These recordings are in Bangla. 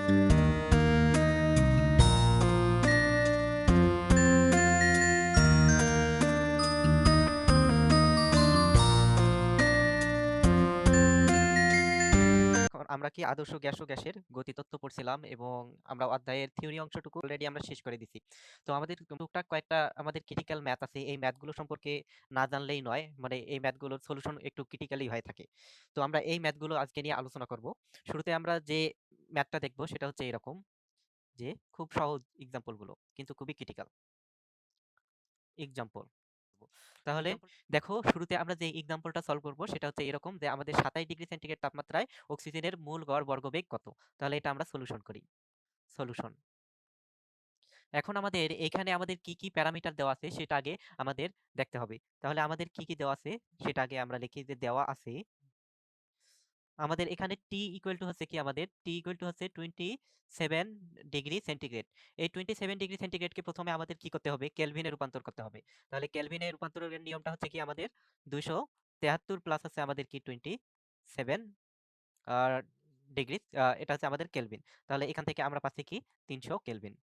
এখন আমরা কি আদর্শ গ্যাস ও গ্যাসের গতিতত্ত্ব পড়ছিলাম, এবং আমরা অধ্যায়ের থিওরি অংশটুকু অলরেডি আমরা শেষ করে দিছি। তো আমাদের টুকটাক কয়েকটা আমাদের ক্রিটিক্যাল ম্যাথ আছে, এই ম্যাথগুলো সম্পর্কে না জানলেই নয়, মানে এই ম্যাথগুলোর সলিউশন একটু ক্রিটিক্যালি হয়ে থাকে। তো আমরা এই ম্যাথগুলো আজকে নিয়ে আলোচনা করব। শুরুতে আমরা যে ম্যাথটা দেখব সেটা হচ্ছে এরকম, যে খুব সহজ এক্সাম্পল গুলো কিন্তু খুবই ক্রিটিক্যাল এক্সাম্পল। তাহলে দেখো, শুরুতে আমরা যে এক্সাম্পলটা সলভ করব সেটা হচ্ছে এরকম, যে আমাদের 27 ডিগ্রি সেন্টিগ্রেড তাপমাত্রায় অক্সিজেনের মূল গড় বর্গবেগ কত। তাহলে এটা আমরা সলিউশন করি। সলিউশন। এখন আমাদের এখানে আমাদের কি কি প্যারামিটার দেওয়া আছে সেটা আগে আমাদের দেখতে হবে। তাহলে আমাদের কি কি দেওয়া আছে সেটা আগে আমরা লিখি, যে দেওয়া আছে আমাদের এখানে টি ইকুয়াল টু হচ্ছে কি, আমাদের টি ইকুয়াল টু হচ্ছে 27 ডিগ্রি সেন্টিগ্রেড। এই 27 ডিগ্রি সেন্টিগ্রেডকে প্রথমে আমাদের কি করতে হবে, কেলভিনে রূপান্তর করতে হবে। তাহলে কেলভিনে রূপান্তরের নিয়মটা হচ্ছে কি, আমাদের 273 প্লাস আছে আমাদের কি 27 ডিগ্রি, এটা হচ্ছে আমাদের কেলভিন। তাহলে এখান থেকে আমরা পাচ্ছি কি 300 কেলভিন।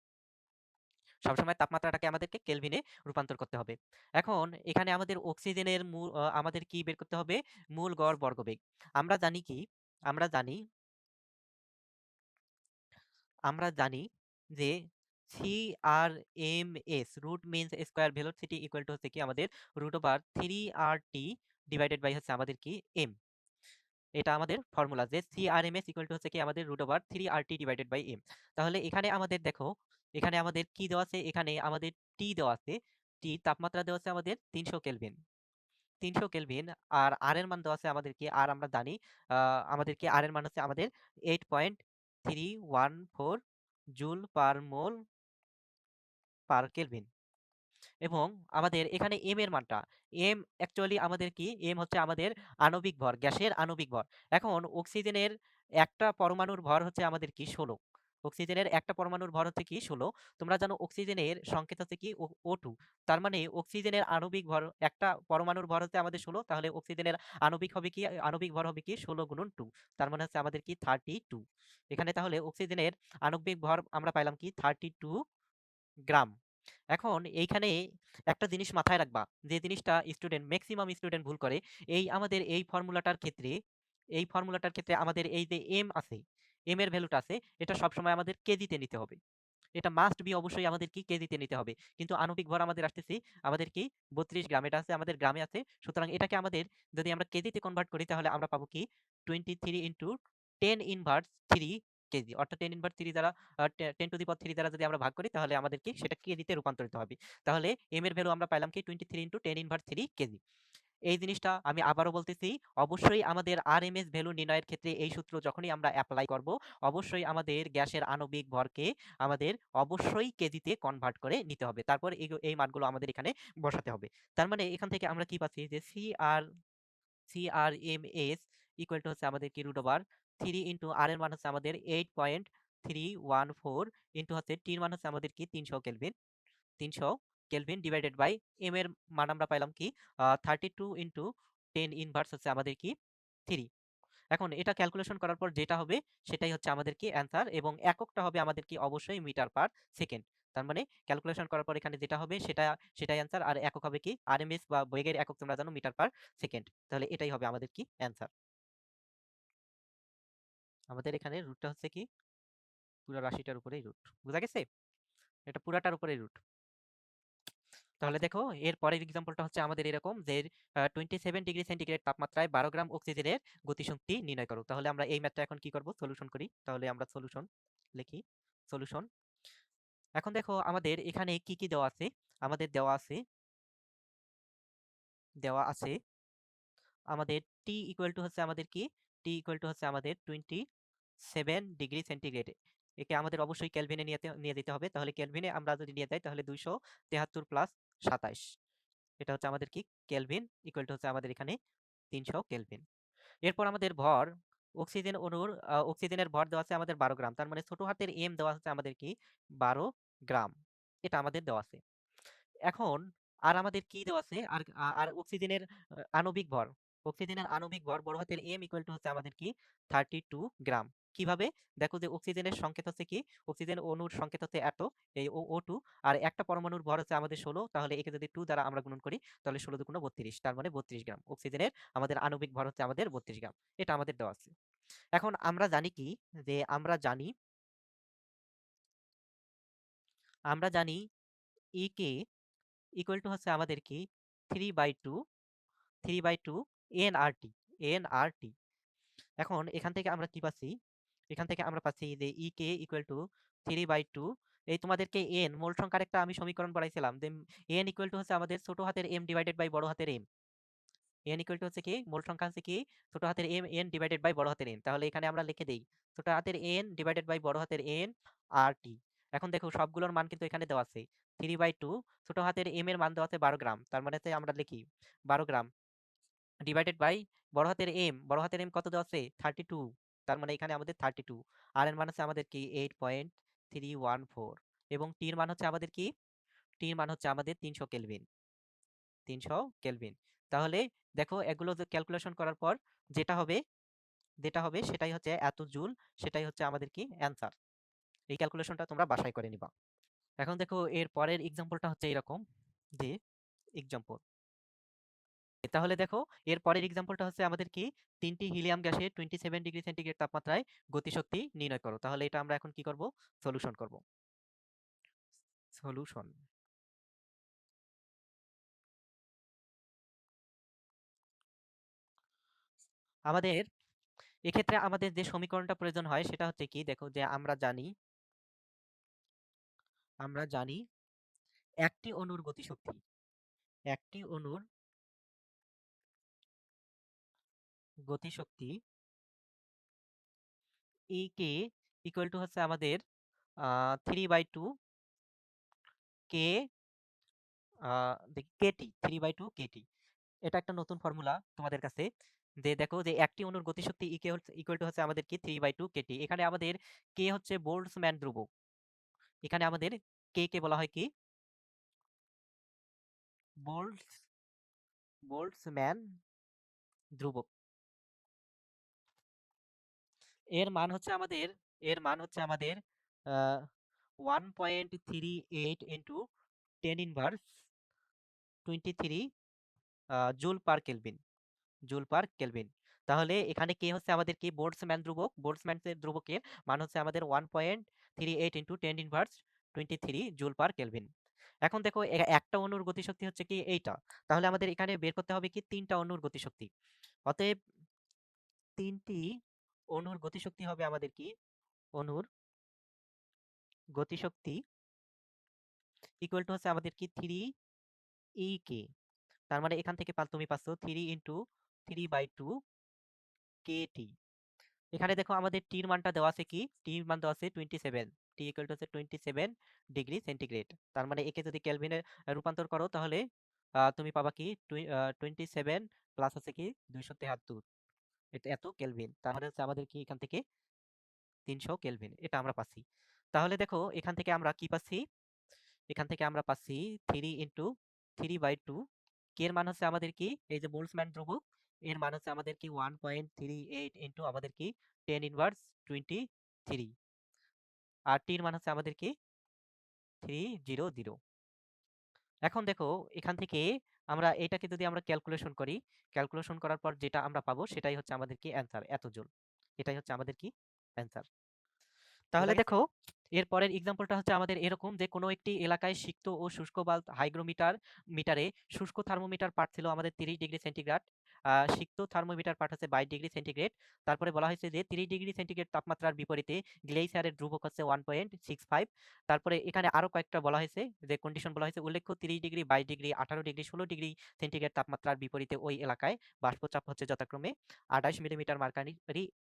সবসময় তাপমাত্রাটাকে আমাদেরকে কেলভিনে রূপান্তর করতে হবে। এখন এখানে আমাদের অক্সিজেনের মূল আমাদের কি বের করতে হবে, মূল গড় বর্গবেগ। আমরা জানি কি, আমরা জানি আমরা জানি যে CRMS root means square velocity equal to হচ্ছে কি, আমাদের √3RT ডিভাইডেড বাই হচ্ছে আমাদের কি এম। এটা আমাদের ফর্মুলা, যে CRMS ইকুয়াল টু হচ্ছে কি আমাদের √3RT ডিভাইডেড বাই এম। তাহলে এখানে আমাদের দেখো, এখানে আমাদের কি দেওয়া আছে, এখানে আমাদের টি দেওয়া আছে, টি তাপমাত্রা দেওয়া আছে আমাদের 300 কেলভিন। 300 কেলভিন। আর আর এর মান দেওয়া আছে আমাদের কি, আর আমরা জানি আমাদের কি আর এর মান হচ্ছে আমাদের 8.314 জুল পার মোল পার কেলভিন। এবং আমাদের এখানে এম এর মানটা, এম অ্যাকচুয়ালি আমাদের কি, এম হচ্ছে আমাদের আণবিক ভর, গ্যাসের আণবিক ভর। এখন অক্সিজেনের একটা পরমাণুর ভর হচ্ছে আমাদের কি 16। অক্সিজেনের একটা পরমাণুর ভর হচ্ছে কি 16। তোমরা জানো অক্সিজেনের সংকেত হচ্ছে কি O2। তার মানে অক্সিজেনের আণবিক ভর, একটা পরমাণুর ভর হচ্ছে আমাদের 16, তাহলে অক্সিজেনের আণবিক হবে কি, আণবিক ভর হবে কি 16 গুণন 2, তার মানে হচ্ছে আমাদের কি 32। এখানে তাহলে অক্সিজেনের আণবিক ভর আমরা পাইলাম কি 32 গ্রাম। এখন এইখানে একটা জিনিস মাথায় রাখবা, যে জিনিসটা স্টুডেন্ট, ম্যাক্সিমাম স্টুডেন্ট ভুল করে, এই আমাদের এই ফর্মুলাটার ক্ষেত্রে, এই ফর্মুলাটার ক্ষেত্রে আমাদের এই যে এম আছে, এম এর ভ্যালুটা আছে, এটা সবসময় আমাদের কেজিতে নিতে হবে। এটা মাস্ট বি, অবশ্যই আমাদের কি কেজিতে নিতে হবে। কিন্তু আণবিক ভর আমাদের আসতেছি আমাদের কি 32 গ্রাম, এটা আছে আমাদের গ্রামে আছে। সুতরাং এটাকে আমাদের যদি আমরা কেজিতে কনভার্ট করি তাহলে আমরা পাবো কি 23 ইন্টু 10⁻³ কেজি, অর্থাৎ 10⁻³ দ্বারা 10⁻³ দ্বারা যদি আমরা ভাগ করি তাহলে আমাদের কি সেটা কেজিতে রূপান্তরিত হবে। তাহলে এম এর ভ্যালু আমরা পাইলাম কি 23 ইন্টু 10⁻³ কেজি। এই জিনিসটা আমি আবারও বলতেছি, অবশ্যই আমাদের আরএমএস ভ্যালু নির্ণয়ের ক্ষেত্রে এই সূত্র যখনই আমরা অ্যাপ্লাই করব, অবশ্যই আমাদের গ্যাসের আণবিক ভরকে আমাদের অবশ্যই কেজিতে কনভার্ট করে নিতে হবে। তারপর এই মানগুলো আমাদের এখানে বসাতে হবে। তার মানে এখান থেকে আমরা কি পাচ্ছি, যে CRMS ইকুয়াল টু হচ্ছে আমাদের কি √3 ইন্টু আর এর মান হচ্ছে আমাদের 8.314 ইন্টু হচ্ছে টির মান হচ্ছে আমাদের কি 300 kelvin. 300 kelvin divided by M এর মান আমরা পাইলাম কি 32 ইন্টু 10 ইনভার্স হচ্ছে আমাদের কি 3। এখন এটা ক্যালকুলেশন করার পর যেটা হবে সেটাই হচ্ছে আমাদের কি অ্যান্সার, এবং এককটা হবে আমাদের কি অবশ্যই মিটার পার সেকেন্ড। তার মানে ক্যালকুলেশন করার পর এখানে যেটা হবে সেটাই অ্যান্সার, আর একক হবে কি আরএমএস বা বেগের একক তোমরা জানো মিটার পার সেকেন্ড। তাহলে এটাই হবে আমাদের কি অ্যান্সার। আমাদের এখানে রুটটা হচ্ছে কি পুরো রাশিটার উপরেই রুট, বুঝা গেছে? এটা পুরাটার উপরেই রুট। তাহলে দেখো, এর পরের এক্সাম্পলটা হচ্ছে আমাদের এরকম, যে 27 ডিগ্রি সেন্টিগ্রেড তাপমাত্রায় 12 গ্রাম অক্সিজেনের গতিশক্তি নির্ণয় করো। তাহলে আমরা এই ম্যাথটা এখন কি করব, সলিউশন করি। তাহলে আমরা সলিউশন লিখি। সলিউশন। এখন দেখো আমাদের এখানে কি কি দেওয়া আছে, আমাদের দেওয়া আছে আমাদের টি ইকুয়াল টু হচ্ছে আমাদের কি, টি ইকুয়াল টু হচ্ছে আমাদের 27 ডিগ্রি সেন্টিগ্রেড। একে আমাদের অবশ্যই ক্যালভিনে নিয়ে যেতে হবে। তাহলে ক্যালভিনে আমরা যদি নিয়ে যাই তাহলে 273 প্লাস 27, এটা হচ্ছে আমাদের কি কেলভিন ইকুয়াল টু হচ্ছে আমাদের এখানে 300 কেলভিন। এরপর আমাদের ভর, অক্সিজেনের ভর দেওয়া আছে আমাদের 12 গ্রাম, তার মানে ছোট হাতের এম দেওয়া আছে আমাদের কি 12 গ্রাম, এটা আমাদের দেওয়া আছে। এখন আর আমাদের কি দেওয়া আছে, আর অক্সিজেনের আণবিক ভর, অক্সিজেনের আণবিক ভর বড় হাতের এম ইকুয়াল টু হচ্ছে আমাদের কি 32 গ্রাম। কিভাবে? দেখো যে অক্সিজেনের সংকেত হচ্ছে কি? অক্সিজেন অণুর সংকেত হচ্ছে এত, এই O2, আর একটা পরমাণুর ভর হচ্ছে আমাদের 16, তাহলে একে যদি 2 দ্বারা আমরা গুণন করি তাহলে 16 দুগুণ 32, তার মানে 32 গ্রাম। অক্সিজেনের আমাদের আণবিক ভর হচ্ছে আমাদের 32 গ্রাম। এটা আমাদের দেওয়া আছে। এখন আমরা জানি কি? যে আমরা জানি EK ইকুয়াল টু হচ্ছে আমাদের কি 3/2 nRT। nRT। এখন এখান থেকে আমরা কি পাচ্ছি? এখান থেকে আমরা পাচ্ছি যে EK ইকুয়াল টু 3/2, এই তোমাদেরকে n মোল সংখ্যার একটা আমি সমীকরণ পড়াইছিলাম যে n ইকুয়াল টু হচ্ছে আমাদের ছোট হাতের m ডিভাইডেড বাই বড় হাতের m। n ইকুয়াল টু হচ্ছে কি? মোল সংখ্যা হচ্ছে কি? ছোট হাতের m n ডিভাইডেড বাই বড় হাতের n। তাহলে এখানে আমরা লিখে দেই ছোট হাতের n ডিভাইডেড বাই বড় হাতের n RT। এখন দেখো সবগুলোর মান কিন্তু এখানে দেওয়া আছে। 3/2, ছোট হাতের m এর মান দেওয়া আছে 12 গ্রাম, তার মানে আমরা লিখি 12 গ্রাম ডিভাইডেড বাই বড় হাতের m কত দেওয়া আছে? 32, তার মানে এখানে আমাদের 32। আর এর মান হচ্ছে আমাদের কি 8.314, এবং টির মান হচ্ছে আমাদের কি? টির মান হচ্ছে আমাদের 300 কেলভিন। 300 কেলভিন। তাহলে দেখো এগুলো যে ক্যালকুলেশন করার পর যেটা হবে সেটাই হচ্ছে এত জুল, সেটাই হচ্ছে আমাদের কি অ্যান্সার। এই ক্যালকুলেশনটা তোমরা বাসায় করে নিবা। এখন দেখো এর পরের এক্সাম্পলটা হচ্ছে এরকম যে এক্সাম্পল, তাহলে দেখো এর পরের এক্সাম্পলটা হচ্ছে আমাদের কি 3টি হিলিয়াম গ্যাসে 27 ডিগ্রি সেন্টিগ্রেড তাপমাত্রায় গতিশক্তি নির্ণয় করো। তাহলে এটা আমরা এখন কি করব? সলিউশন করব। সলিউশন। আমাদের এক্ষেত্রে আমাদের যে সমীকরণটা প্রয়োজন হয় সেটা হচ্ছে কি? দেখো যে আমরা জানি একটি অণুর গতিশক্তি, একটি অণুর গতিশক্তি কে ইকুয়াল টু হচ্ছে আমাদের 3/2 কে কেটি, 3/2 কেটি। এটা একটা নতুন ফর্মুলা তোমাদের কাছে, যে দেখো যে একটি অণুর গতিশক্তি ইকুয়াল টু হচ্ছে আমাদের কি 3/2 কেটি। এখানে আমাদের কে হচ্ছে বোল্টজম্যান ধ্রুবক। এখানে আমাদের কে বলা হয় কি? বোল্টস বোল্টজম্যান ধ্রুবক। এর মান হচ্ছে আমাদের এর মান হচ্ছে আমাদের 1.38 into 10⁻23 joule per kelvin. Joule per kelvin. তাহলে এখানে কে হচ্ছে আমাদের কি? বোল্টজম্যান ধ্রুবক। বোল্টজম্যান ধ্রুবকের মান হচ্ছে আমাদের 1.38 ইন্টু 10⁻23 জুল পার কেলভিন। এখন দেখো একটা অণুর গতিশক্তি হচ্ছে কি এইটা, তাহলে আমাদের এখানে বের করতে হবে কি 3টা অণুর গতিশক্তি। অতএব 3টি অণুর গতিশক্তি হবে আমাদের কি? অণুর গতিশক্তি ইকুয়াল টু হচ্ছে আমাদের কি 3 কে। তার মানে এখান থেকে তুমি পাচ্ছ 3 ইন্টু 3/2 কেটি। এখানে দেখো আমাদের টির মানটা দেওয়া আছে কি? টির মান দেওয়া আছে 27। টি ইকুয়াল টু হচ্ছে 27 ডিগ্রি সেন্টিগ্রেড। তার মানে একে যদি কেলভিনে রূপান্তর করো তাহলে তুমি পাবা কি 27 প্লাস হচ্ছে কি 273, এটা এত কেলভিন। তার মানে হচ্ছে আমাদের কি এখান থেকে 300 কেলভিন, এটা আমরা পাচ্ছি। তাহলে দেখো এখান থেকে আমরা কি পাচ্ছি? এখান থেকে আমরা পাচ্ছি 3 ইন্টু 3/2 কে এর মান হচ্ছে আমাদের কি? এই যে বোল্টজম্যান ধ্রুবক, এর মান হচ্ছে আমাদের কি 1.38 ইন্টু আমাদের কি 10⁻23, আর টির মান হচ্ছে আমাদের কি 300। এখন দেখো এখান থেকে আমরা এটাকে যদি আমরা ক্যালকুলেশন করি, ক্যালকুলেশন করার পর যেটা আমরা পাবো সেটাই হচ্ছে আমাদের কি অ্যান্সার, এত জুল। এটাই হচ্ছে আমাদের কি অ্যান্সার। তাহলে দেখো এর পরের এক্সাম্পলটা হচ্ছে আমাদের এরকম যে কোনো একটি এলাকায় সিক্ত ও শুষ্ক বাল্ব মিটারে শুষ্ক থার্মোমিটার পাঠ ছিল আমাদের 30 ডিগ্রি সেন্টিগ্রেড, সিক্ত থার্মোমিটার পাঠ হচ্ছে 22 ডিগ্রি সেন্টিগ্রেড। তারপরে বলা হয়েছে যে 30 ডিগ্রি সেন্টিগ্রেড তাপমাত্রার বিপরীতে গ্লেসিয়ারের ধ্রুবক হচ্ছে 1.65। তারপরে এখানে আরো কয়েকটা বলা হয়েছে যে কন্ডিশন বলা হয়েছে, উল্লেখ্য 30 degree 22 degree 18 degree 16 degree centigrade তাপমাত্রার বিপরীতে ওই এলাকায় বাষ্পচাপ হচ্ছে যথাক্রমে 28 millimetre mercury,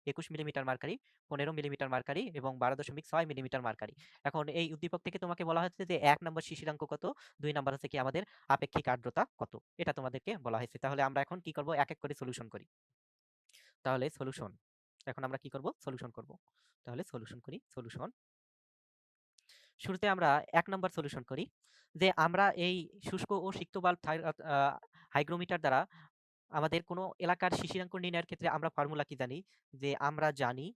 21 millimetre mercury, 15 millimetre mercury এবং 12.6 মিলিমিটার মার্কারি। এখন এই উদ্দীপক থেকে তোমাকে বলা হচ্ছে যে 1 নম্বর শিশিরাঙ্ক কত, 2 নম্বর হচ্ছে কি আমাদের আপেক্ষিক আর্দ্রতা কত, এটা তোমাদেরকে বলা হয়েছে। তাহলে আমরা এখন কি করব? এক এক করে সলিউশন করি। তাহলে সলিউশন, এখন আমরা কি করব? সলিউশন করব। তাহলে সলিউশন করি। সলিউশন, শুরুতে আমরা 1 নম্বর সলিউশন করি যে আমরা এই শুষ্ক ও সিক্ত বাল্ব হাইগ্রোমিটার দ্বারা আমাদের কোনো এলাকার শিশিরাঙ্ক নির্ণয়ের ক্ষেত্রে আমরা ফর্মুলা কি জানি? যে আমরা জানি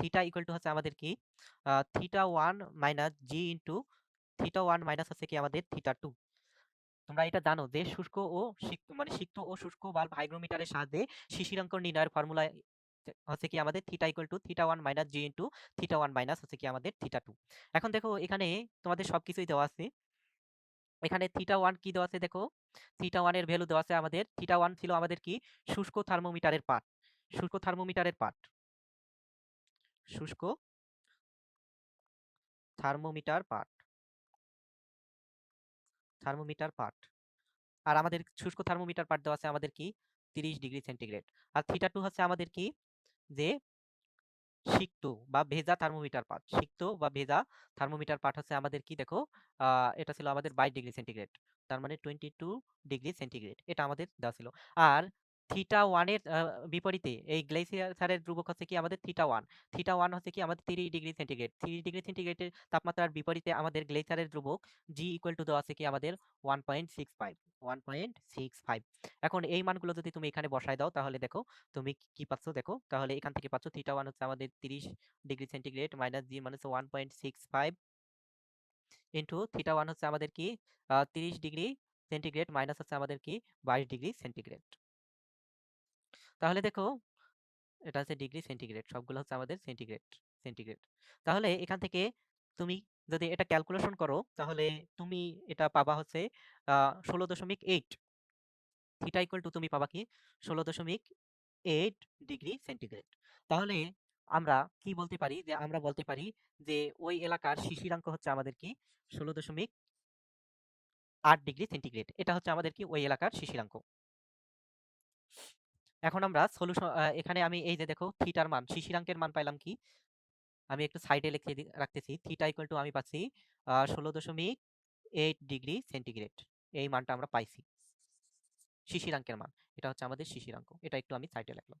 থিটা ইকুয়াল টু হচ্ছে আমাদের কি থিটা 1 মাইনাস জি ইনটু থিটা 1 মাইনাস হচ্ছে কি আমাদের থিটা 2। তোমরা এটা জানো যে শুষ্ক ও সিক্ত মানে সিক্ত ও শুষ্ক বাল্ব হাইগ্রোমিটারের সাহায্যে শিশিরাঙ্ক নির্ণয়ের ফর্মুলা হচ্ছে কি আমাদের theta equal to theta 1 minus G into theta 1 minus হচ্ছে কি আমাদের থিটা 2। এখন দেখো এখানে তোমাদের সবকিছুই দেওয়া আছে। এখানে থিটা 1 কি দেওয়া আছে দেখো, থিটা 1 এর ভ্যালু দেওয়া আছে আমাদের। থিটা 1 ছিল আমাদের কি শুষ্ক থার্মোমিটারের পাঠ, শুষ্ক থার্মোমিটারের পাঠ, শুষ্ক থার্মোমিটার পাঠ, থার্মোমিটার পাঠ। আর আমাদের শুষ্ক থার্মোমিটার পাঠ দেওয়া আছে আমাদের কি 30°C। আর থিটা 2 হচ্ছে আমাদের কি যে সিক্ত বা ভেজা থার্মোমিটার পাঠ, সিক্ত বা ভেজা থার্মোমিটার পাঠ হচ্ছে আমাদের কি দেখো এটা ছিল আমাদের 22°C, তার মানে 22°C এটা আমাদের দেওয়া ছিল। আর থিটা 1 এর বিপরীতে এই গ্লেসিয়ারের ধ্রুবক হচ্ছে কি আমাদের থিটা 1। থিটা 1 হচ্ছে কি আমাদের 30°C, 30°C তাপমাত্রার বিপরীতে আমাদের গ্লেসিয়ারের ধ্রুবক জি ইকুয়াল টু দেওয়া আছে কি আমাদের 1.65, 1.65। এখন এই মানগুলো যদি তুমি এখানে বসায় দাও তাহলে দেখো তুমি কি পাচ্ছ দেখো, তাহলে এখান থেকে পাচ্ছ থিটা 1 হচ্ছে আমাদের 30°C মাইনাস জি মানে হচ্ছে 1.65 ইন্টু থিটা 1 হচ্ছে আমাদের কি 30°C মাইনাস হচ্ছে আমাদের কি 22°C। তাহলে দেখো এটা হচ্ছে ডিগ্রি সেন্টিগ্রেড, সবগুলো হচ্ছে আমাদের সেন্টিগ্রেড, সেন্টিগ্রেড। তাহলে এখান থেকে তুমি যদি এটা ক্যালকুলেশন করো তাহলে তুমি এটা পাবা হচ্ছে 16.8। থিটা ইকুয়াল টু তুমি পাবা কি 16.8°C। তাহলে আমরা কি বলতে পারি, যে আমরা বলতে পারি যে ওই এলাকার শিশিরাঙ্ক হচ্ছে আমাদের কি 16.8°C। এটা হচ্ছে আমাদের কি ওই এলাকার শিশিরাঙ্ক। এখন আমরা সলিউশন, এখানে আমি এই যে দেখো থিটার মান, শিশিরাঙ্কের মান পাইলাম কি, আমি একটু সাইডে লিখে রাখতেছি। থিটা ইকুয়াল টু আমি পাচ্ছি 16.8°C, এই মানটা আমরা পাইছি শিশিরাঙ্কের মান। এটা হচ্ছে আমাদের শিশিরাঙ্ক, এটা একটু আমি সাইডে লিখলাম।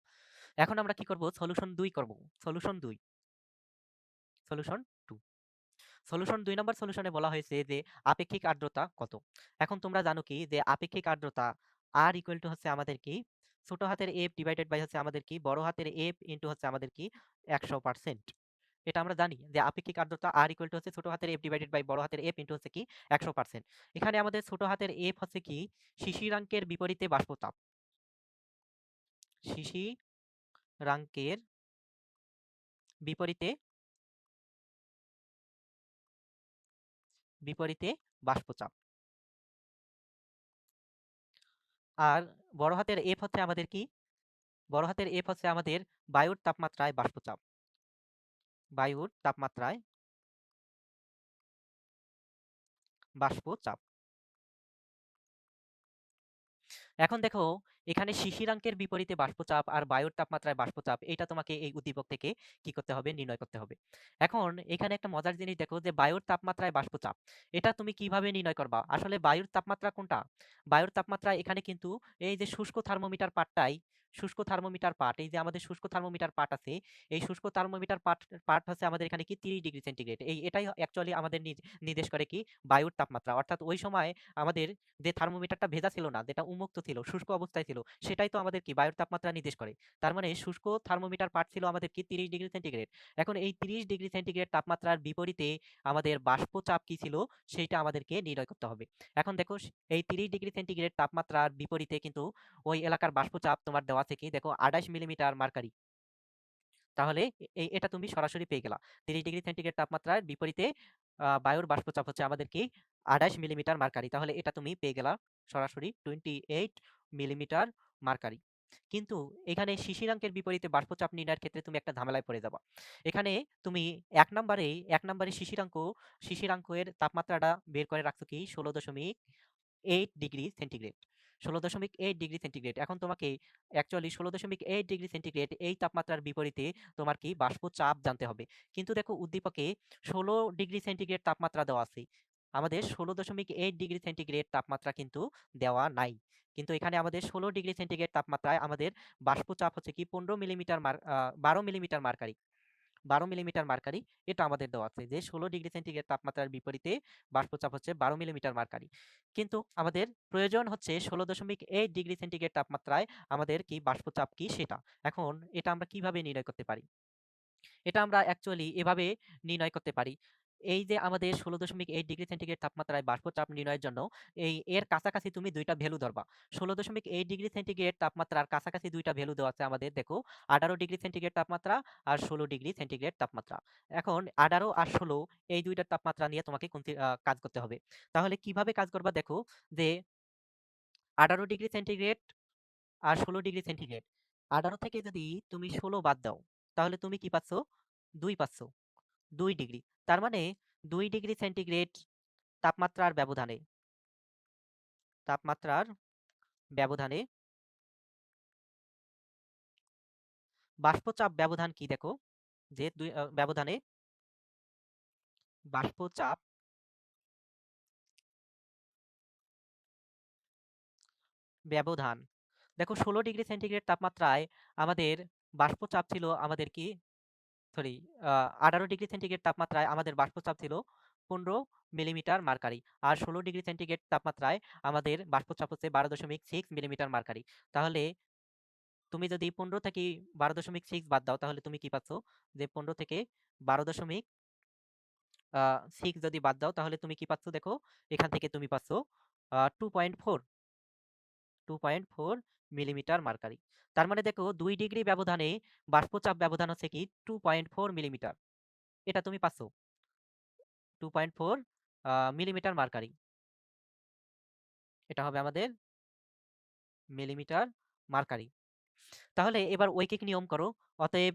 এখন আমরা কি করব, সলিউশন 2 করব। সলিউশন 2, সলিউশন 2, সলিউশন 2 নম্বর সলিউশনে বলা হয়েছে যে আপেক্ষিক আর্দ্রতা কত। এখন তোমরা জানো কি যে আপেক্ষিক আর্দ্রতা আর ইকুয়াল টু হচ্ছে আমাদের কি ছোট হাতের এফ ডিভাইডেড বাই হচ্ছে আমাদের কি বড় হাতের এফ ইনটু হচ্ছে আমাদের কি 100%। এটা আমরা জানি যে আপেক্ষিক আর্দ্রতা আর ইকুয়াল টু হচ্ছে ছোট হাতের এফ ডিভাইডেড বাই বড় হাতের এফ ইনটু হচ্ছে কি 100%। এখানে আমাদের ছোট হাতের এফ হচ্ছে কি শিশিরাঙ্কের বিপরীতে বাষ্পতাপ, শিশিরাঙ্কের বিপরীতে বিপরীতে বাষ্পচাপ। আর বড় হাতের এফ হচ্ছে আমাদের কি, বড় হাতের এফ হচ্ছে আমাদের বায়ুর তাপমাত্রায় বাষ্পচাপ, বায়ুর তাপমাত্রায় বাষ্পচাপ। এখন দেখো এখানে শিশিরাঙ্কের বিপরীতে বাষ্পচাপ আর বায়ুর তাপমাত্রায় বাষ্পচাপ, এটা তোমাকে এই উদ্দীপক থেকে কি করতে হবে, নির্ণয় করতে হবে। এখন এখানে একটা মজার জিনিস দেখো যে বায়ুর তাপমাত্রায় বাষ্পচাপ, এটা তুমি কিভাবে নির্ণয় করবা। আসলে বায়ুর তাপমাত্রা কোনটা, বায়ুর তাপমাত্রা এখানে কিন্তু এই যে শুষ্ক থার্মোমিটার পার্টটাই, শুষ্ক থার্মোমিটার পার্ট, এই যে আমাদের শুষ্ক থার্মোমিটার পার্ট আছে, এই শুষ্ক থার্মোমিটার পার্ট পার্ট হচ্ছে আমাদের এখানে কি 30°C। এই এটাই অ্যাকচুয়ালি আমাদের নির্দেশ করে কি বায়ুর তাপমাত্রা। অর্থাৎ ওই সময় আমাদের যে থার্মোমিটারটা ভেজা ছিল না, যেটা উন্মুক্ত ছিল, শুষ্ক অবস্থায় ছিল, সেটাই তো আমাদের কি বায়ুর তাপমাত্রা নির্দেশ করে। তার মানে শুষ্ক থার্মোমিটার পাঠ ছিল আমাদের কি 30°C। এখন এই 30°C তাপমাত্রার বিপরীতে আমাদের বাষ্পচাপ কি ছিল সেইটা আমাদেরকে নির্ণয় করতে হবে। এখন দেখো এই 30°C তাপমাত্রার বিপরীতে কিন্তু ওই এলাকার বাষ্পচাপ তোমার দেওয়া আছে কি দেখো 28 মিলিমিটার মার্কারি। তাহলে এটা তুমি সরাসরি পেয়ে গেলা 30°C তাপমাত্রার বিপরীতে বায়ুর বাষ্পচাপ হচ্ছে আমাদের কি 28 মিলিমিটার মার্কারি। তাহলে এটা তুমি পেয়ে গেলা সরাসরি 28 মিলিমিটার মার্কারি। কিন্তু এখানে শিশিরাঙ্কের বিপরীতে বাষ্পচাপ নির্ণয়ের ক্ষেত্রে তুমি একটা ঝামেলায় পড়ে যাবা। এখানে তুমি এক নম্বরে শিশিরাঙ্কের তাপমাত্রাটা বের করে রাখছো কি 16.8°C, 16.8°C। এখন তোমাকে অ্যাকচুয়ালি 16.8°C এই তাপমাত্রার বিপরীতে তোমার কি বাষ্পচাপ জানতে হবে। কিন্তু দেখো উদ্দীপকে 16°C তাপমাত্রা দেওয়া আছে, আমাদের 16.8°C তাপমাত্রা কিন্তু দেওয়া নাই। কিন্তু এখানে আমাদের 16°C তাপমাত্রায় আমাদের বাষ্পচাপ হচ্ছে কি 12 মিলিমিটার মার্কারি, 12 মিলিমিটার মার্কারি, এটা আমাদের দেওয়া আছে যে 16°C তাপমাত্রার বিপরীতে বাষ্পচাপ হচ্ছে 12 মিলিমিটার মার্কারি। কিন্তু আমাদের প্রয়োজন হচ্ছে 16.8°C তাপমাত্রায় আমাদের কি বাষ্পচাপ কি সেটা। এখন এটা আমরা কিভাবে নির্ণয় করতে পারি, এটা আমরা অ্যাকচুয়ালি এভাবে নির্ণয় করতে পারি। এই যে আমাদের ১৬.৮ ডিগ্রি সেন্টিগ্রেড তাপমাত্রায় বাষ্পচাপ নির্ণয়ের জন্য এর কাছাকাছি তুমি ২ টা ভ্যালু ধরবা। ১৬.৮ ডিগ্রি সেন্টিগ্রেড তাপমাত্রার কাছাকাছি ২ টা ভ্যালু দেওয়া আছে আমাদের, দেখো ১৮ ডিগ্রি সেন্টিগ্রেড তাপমাত্রা আর ১৬ ডিগ্রি সেন্টিগ্রেড তাপমাত্রা। এখন ১৮ আর ১৬ এই ২ টার তাপমাত্রা নিয়ে তোমাকে কাজ করতে হবে। তাহলে কিভাবে কাজ করবা দেখো, যে ১৮ ডিগ্রি সেন্টিগ্রেড আর ১৬ ডিগ্রি সেন্টিগ্রেড, ১৮ থেকে যদি তুমি ১৬ বাদ দাও, তাহলে তুমি কি পাচ্ছ? ২ পাচ্ছ। ২ ডিগ্রি। তার মানে ২ ডিগ্রি সেন্টিগ্রেড তাপমাত্রার ব্যবধানে তাপমাত্রার ব্যবধানে বাষ্পচাপ ব্যবধান কি দেখো, যে ব্যবধানে বাষ্পচাপ ব্যবধান। দেখো ১৬ ডিগ্রি সেন্টিগ্রেড তাপমাত্রায় আমাদের বাষ্পচাপ ছিল আমাদের কি, সরি, ১৮ ডিগ্রি সেন্টিগ্রেড তাপমাত্রায় আমাদের বাষ্পচাপ ছিল ১৫ মিলিমিটার মার্কারি। আর ১৬ ডিগ্রি সেন্টিগ্রেড তাপমাত্রায় আমাদের বাষ্পচাপ হচ্ছে ১২.৬ মিলিমিটার মার্কারি। তাহলে তুমি যদি ১৫ থেকে ১২.৬ বাদ দাও, তাহলে তুমি কি পাচ্ছ? যে ১৫ থেকে ১২.৬ যদি বাদ দাও, তাহলে তুমি কি পাচ্ছ দেখো, এখান থেকে তুমি পাচ্ছ 2.4 2.4 মিলিমিটার মার্কারি। তার মানে দেখো ২ ডিগ্রি ব্যবধানে বাষ্পচাপ ব্যবধান হচ্ছে কি 2.4 মিলিমিটার। এটা তুমি পাচ্ছ 2.4 মিলিমিটার মার্কারি। এটা হবে আমাদের মিলিমিটার মার্কারি। তাহলে এবার ঐকিক নিয়ম করো। অতএব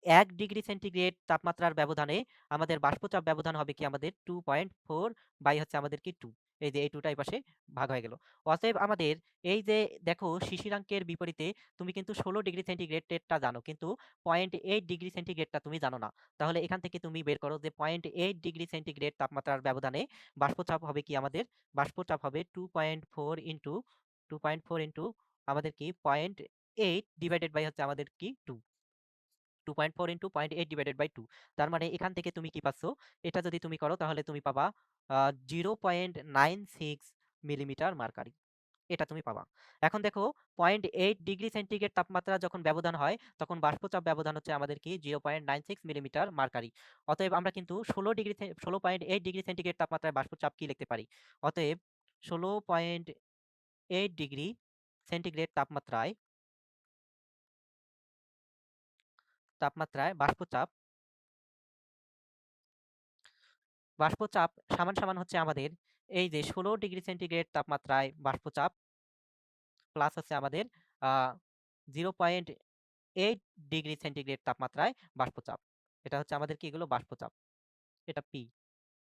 ১ ডিগ্রি সেন্টিগ্রেড তাপমাত্রার ব্যবধানে আমাদের বাষ্পচাপ ব্যবধান হবে কি আমাদের 2.4 বাই হচ্ছে আমাদের কি 2। এই যে এই 2টা এই পাশে ভাগ হয়ে গেল। অতএব আমাদের এই যে দেখো শিশিরাঙ্কের বিপরীতে তুমি কিন্তু ১৬ ডিগ্রি সেন্টিগ্রেডেরটা জানো, কিন্তু 0.8 ডিগ্রি সেন্টিগ্রেডটা তুমি জানো না। তাহলে এখান থেকে তুমি বের করো যে 0.8 ডিগ্রি সেন্টিগ্রেড তাপমাত্রার ব্যবধানে বাষ্পচাপ হবে কি আমাদের, বাষ্পচাপ হবে 2.4 ইন্টু আমাদের কি 0.8 ডিভাইডেড বাই হচ্ছে আমাদের কি 2। 2.4 ইন্টু 0.8 ডিভাইডেড বাই 2। তার মানে এখান থেকে তুমি কি পাচ্ছ? এটা যদি তুমি করো তাহলে তুমি পাবা 0.96 মিলিমিটার মার্কারি। এটা তুমি পাবা। এখন দেখো 0.8 ডিগ্রি সেন্টিগ্রেড তাপমাত্রা যখন ব্যবধান হয়, তখন বাষ্পচাপ ব্যবধান হচ্ছে আমাদের কি 0.96 মিলিমিটার মার্কারি। অতএব আমরা কিন্তু 16.8 ডিগ্রি সেন্টিগ্রেড তাপমাত্রায় বাষ্পচাপ কি লিখতে পারি? অতএব 16.8 ডিগ্রি সেন্টিগ্রেড তাপমাত্রায় বাষ্পচাপ সমান সমান হচ্ছে আমাদের এই যে ১৬ ডিগ্রি সেন্টিগ্রেড তাপমাত্রায় বাষ্পচাপ প্লাস হচ্ছে আমাদের 0.8 ডিগ্রি সেন্টিগ্রেড তাপমাত্রায় বাষ্পচাপ। এটা হচ্ছে আমাদের কি, এগুলো বাষ্পচাপ। এটা পি,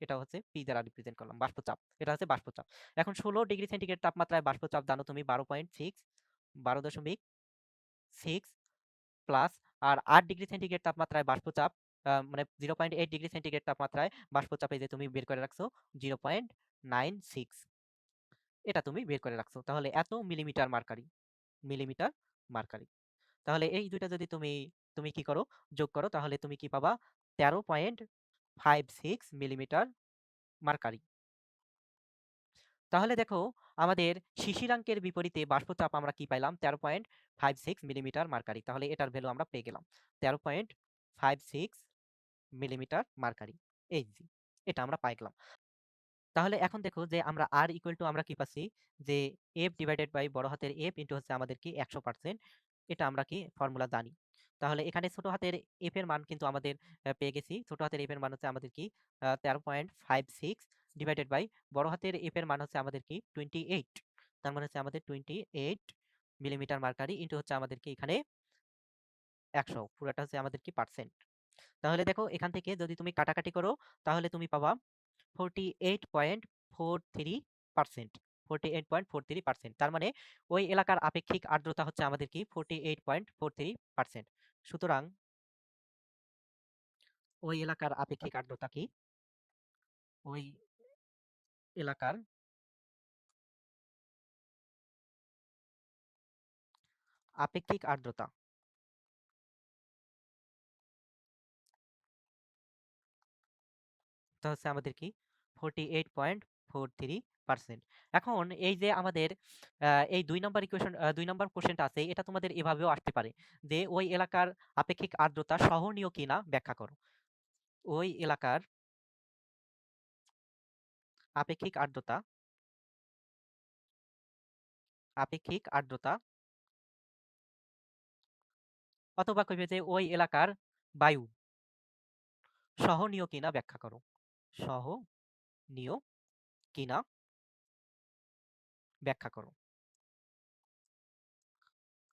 এটা হচ্ছে পি দ্বারা রিপ্রেজেন্ট করলাম বাষ্পচাপ। এটা হচ্ছে বাষ্পচাপ। এখন ১৬ ডিগ্রি সেন্টিগ্রেড তাপমাত্রায় বাষ্পচাপ জানো তুমি 12.6 প্লাস, আর ৮ ডিগ্রি সেন্টিগ্রেড তাপমাত্রায় বাষ্পচাপ মানে 0.8 ডিগ্রি সেন্টিগ্রেড তাপমাত্রায় বাষ্পচাপে যে তুমি বের করে রাখছো 0.96, এটা তুমি বের করে রাখছো। তাহলে এত মিলিমিটার মার্কারি। তাহলে এই দুইটা যদি তুমি তুমি কি করো, যোগ করো, তাহলে তুমি কি পাবা? 13.56 মিলিমিটার মার্কারি। তাহলে দেখো আমাদের শিশিরাঙ্কের বিপরীতে বাষ্পচাপ আমরা কি পাইলাম? 13.56 মিলিমিটার মার্কারি। তাহলে এটার ভ্যালু আমরা পেয়ে গেলাম 13.56 মিলিমিটার মার্কারি। এই যে এটা আমরা পাই গেলাম। তাহলে এখন দেখো যে আমরা আর ইকুয়াল টু আমরা কি পাচ্ছি, যে এফ ডিভাইডেড বাই বড় হাতের এফ ইন্টু হচ্ছে আমাদের কি 100%। এটা আমরা কি ফর্মুলা জানি। তাহলে এখানে ছোট হাতের এফ এর মান কিন্তু আমাদের পেয়ে গেছি। ছোট হাতের এফ এর মান হচ্ছে আমাদের কি 13.56 ডিভাইডেড বাই বড় হাতের এফ এর মান হচ্ছে আমাদের কি 28। তার মানে হচ্ছে আমাদের 28 মিলিমিটার মার্কারি ইন্টু হচ্ছে আমাদের কি এখানে 100, পুরোটা হচ্ছে আমাদের কি পার্সেন্ট। তাহলে দেখো এখান থেকে যদি তুমি কাটাকাটি করো, তাহলে তুমি পাবা 48.43%। 48.43%। তার মানে ওই এলাকার আপেক্ষিক আর্দ্রতা হচ্ছে আমাদের কি 48.43%। সুতরাং ওই এলাকার আপেক্ষিক আর্দ্রতা কি? ওই এলাকার আপেক্ষিক আর্দ্রতা তা হচ্ছে আমাদের কি 48.43%। এখন এই যে আমাদের এই ২ নাম্বার ইকুয়েশন ২ নাম্বার কোশ্চেনটা আছে, এটা তোমাদের এভাবেও আসতে পারে যে ওই এলাকার আপেক্ষিক আর্দ্রতা সহনীয় কিনা ব্যাখ্যা করো। ওই এলাকার আপেক্ষিক আর্দ্রতা আপেক্ষিক আর্দ্রতা অথবা কইবে যে ওই এলাকার বায়ু সহনীয় কিনা ব্যাখ্যা করো। সহনীয় কিনা ব্যাখ্যা করো।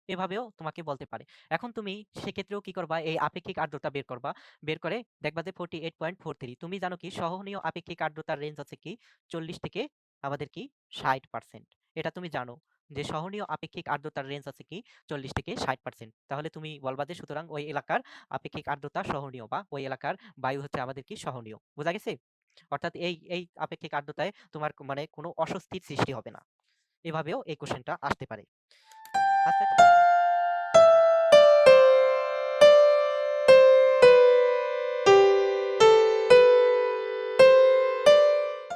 এভাবেও তোমাকে বলতে পারে। এখন তুমি সেক্ষেত্রেও কি করবা? এই আপেক্ষিক আর্দ্রতা বের করবা। বের করে দেখবা যে 48.43। তুমি জানো কি সহনীয় আপেক্ষিক আর্দ্রতার রেঞ্জ আছে কি 40 থেকে আমাদের কি 60%। এটা তুমি জানো যে সহনীয় আপেক্ষিক আর্দ্রতার রেঞ্জ আছে কি 40 থেকে 60%। তাহলে তুমি বলবা যে সুতরাং ওই এলাকার আপেক্ষিক আর্দ্রতা সহনীয় বা ওই এলাকার বায়ু হচ্ছে আমাদের কি সহনীয়। বোঝা গেছে? অর্থাৎ এই আপেক্ষিক আর্দ্রতায় তোমার মানে কোনো অস্বস্তির সৃষ্টি হবে না। এভাবেও এই কোশ্চেনটা আসতে পারে। আচ্ছা ঠিক